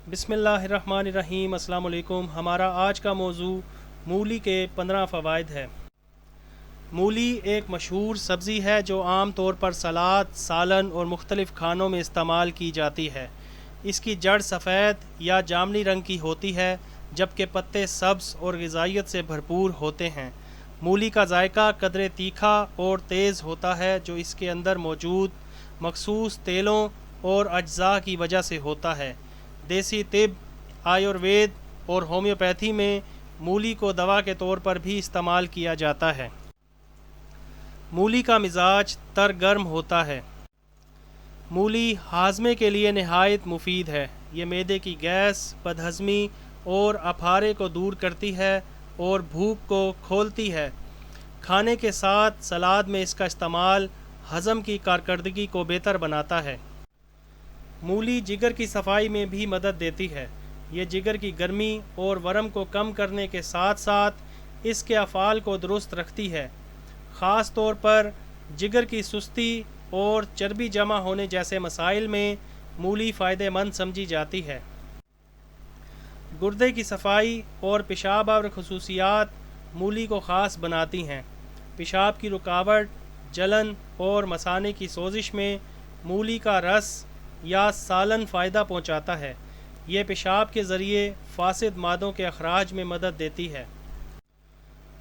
बिस्मिल्लाहिर्रहमानिर्रहीम। अस्सलाम वालेकुम। हमारा आज का मौजू मूली के 15 फ़वाइद है। मूली एक मशहूर सब्ज़ी है जो आम तौर पर सलाद, सालन और मुख्तलिफ़ खानों में इस्तेमाल की जाती है। इसकी जड़ सफ़ेद या जामनी रंग की होती है, जबकि पत्ते सब्ज़ और ग़िज़ाइयत से भरपूर होते हैं। मूली का जायका कदरे तीखा और तेज़ होता है, जो इसके अंदर मौजूद मखसूस तेलों और अज्जा की वजह से होता है। देसी तिब, आयुर्वेद और होम्योपैथी में मूली को दवा के तौर पर भी इस्तेमाल किया जाता है। मूली का मिजाज तर गर्म होता है। मूली हाजमे के लिए नहायत मुफीद है। ये मैदे की गैस, बदहज़मी और अफारे को दूर करती है और भूख को खोलती है। खाने के साथ सलाद में इसका इस्तेमाल हज़म की कारकर्दगी को बेहतर बनाता है। मूली जिगर की सफाई में भी मदद देती है। ये जिगर की गर्मी और वरम को कम करने के साथ साथ इसके अफ़ाल को दुरुस्त रखती है। ख़ास तौर पर जिगर की सुस्ती और चर्बी जमा होने जैसे मसाइल में मूली फ़ायदेमंद समझी जाती है। गुर्दे की सफाई और पेशाब और खसूसियात मूली को ख़ास बनाती हैं। पेशाब की रुकावट, जलन और मसाने की सोजिश में मूली का रस या सालन फ़ायदा पहुंचाता है। यह पेशाब के ज़रिए फासिद मादों के अखराज में मदद देती है।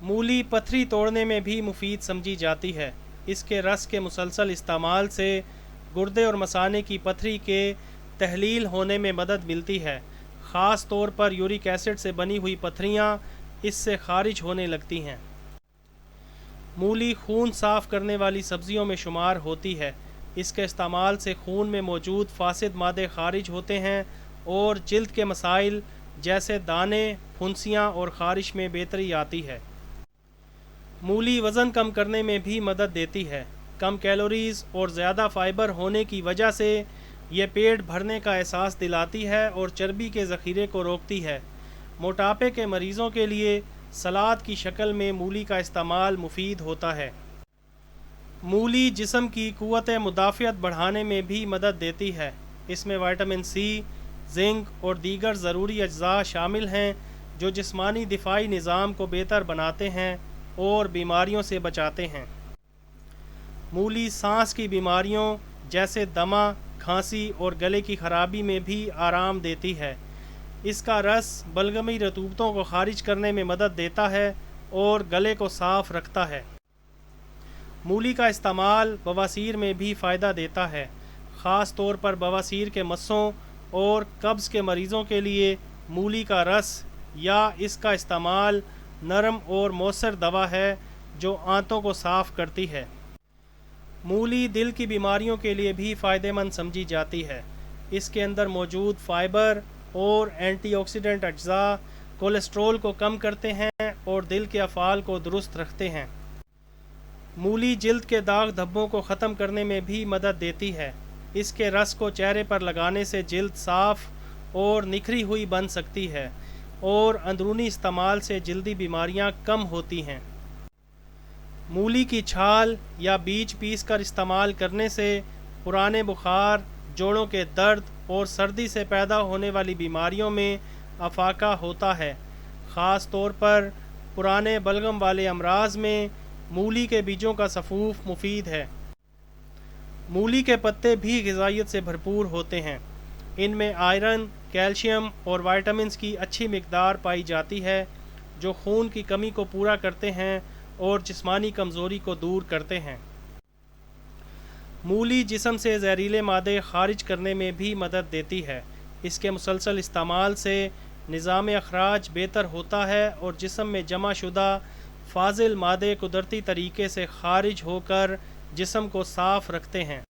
मूली पथरी तोड़ने में भी मुफीद समझी जाती है। इसके रस के मुसलसल इस्तेमाल से गुर्दे और मसाने की पथरी के तहलील होने में मदद मिलती है। ख़ास तौर पर यूरिक एसिड से बनी हुई पथरियाँ इससे खारिज होने लगती हैं। मूली खून साफ़ करने वाली सब्ज़ियों में शुमार होती है। इसके इस्तेमाल से खून में मौजूद फासिद मादे खारिज होते हैं और जिल्द के मसाइल जैसे दाने, फुंसियाँ और ख़ारिश में बेहतरी आती है। मूली वज़न कम करने में भी मदद देती है। कम कैलोरीज़ और ज़्यादा फ़ाइबर होने की वजह से ये पेट भरने का एहसास दिलाती है और चर्बी के ज़ख़ीरे को रोकती है। मोटापे के मरीज़ों के लिए सलाद की शक्ल में मूली का इस्तेमाल मुफीद होता है। मूली जिस्म की क़ुव्वत मुदाफ़ियत बढ़ाने में भी मदद देती है। इसमें विटामिन सी, जिंक और दीगर ज़रूरी अज्जा शामिल हैं, जो जिस्मानी दिफ़ाई निज़ाम को बेहतर बनाते हैं और बीमारियों से बचाते हैं। मूली सांस की बीमारियों जैसे दमा, खांसी और गले की ख़राबी में भी आराम देती है। इसका रस बलगमी रतूबतों को खारिज करने में मदद देता है और गले को साफ़ रखता है। मूली का इस्तेमाल बवासीर में भी फ़ायदा देता है। ख़ास तौर पर बवासीर के मस्सों और कब्ज़ के मरीज़ों के लिए मूली का रस या इसका इस्तेमाल नरम और मौसर दवा है जो आंतों को साफ़ करती है। मूली दिल की बीमारियों के लिए भी फ़ायदेमंद समझी जाती है। इसके अंदर मौजूद फ़ाइबर और एंटीऑक्सीडेंट अज्जा कोलेस्ट्रोल को कम करते हैं और दिल के अफ़ाल को दुरुस्त रखते हैं। मूली जिल्द के दाग धब्बों को ख़त्म करने में भी मदद देती है। इसके रस को चेहरे पर लगाने से जिल्द साफ़ और निखरी हुई बन सकती है और अंदरूनी इस्तेमाल से जल्दी बीमारियां कम होती हैं। मूली की छाल या बीज पीस कर इस्तेमाल करने से पुराने बुखार, जोड़ों के दर्द और सर्दी से पैदा होने वाली बीमारियों में अफाका होता है। ख़ास तौर पर पुराने बलगम वाले अमराज में मूली के बीजों का सफ़ूफ मुफीद है। मूली के पत्ते भी ग़िज़ाइयत से भरपूर होते हैं। इनमें आयरन, कैल्शियम और विटामिन्स की अच्छी मिक़दार पाई जाती है, जो खून की कमी को पूरा करते हैं और जिस्मानी कमज़ोरी को दूर करते हैं। मूली जिस्म से ज़हरीले मादे खारिज करने में भी मदद देती है। इसके मुसलसल इस्तेमाल से निज़ाम अखराज बेहतर होता है और जिस्म में जमा शुदा फाजिल मादे कुदरती तरीके से खारिज होकर जिस्म को साफ़ रखते हैं।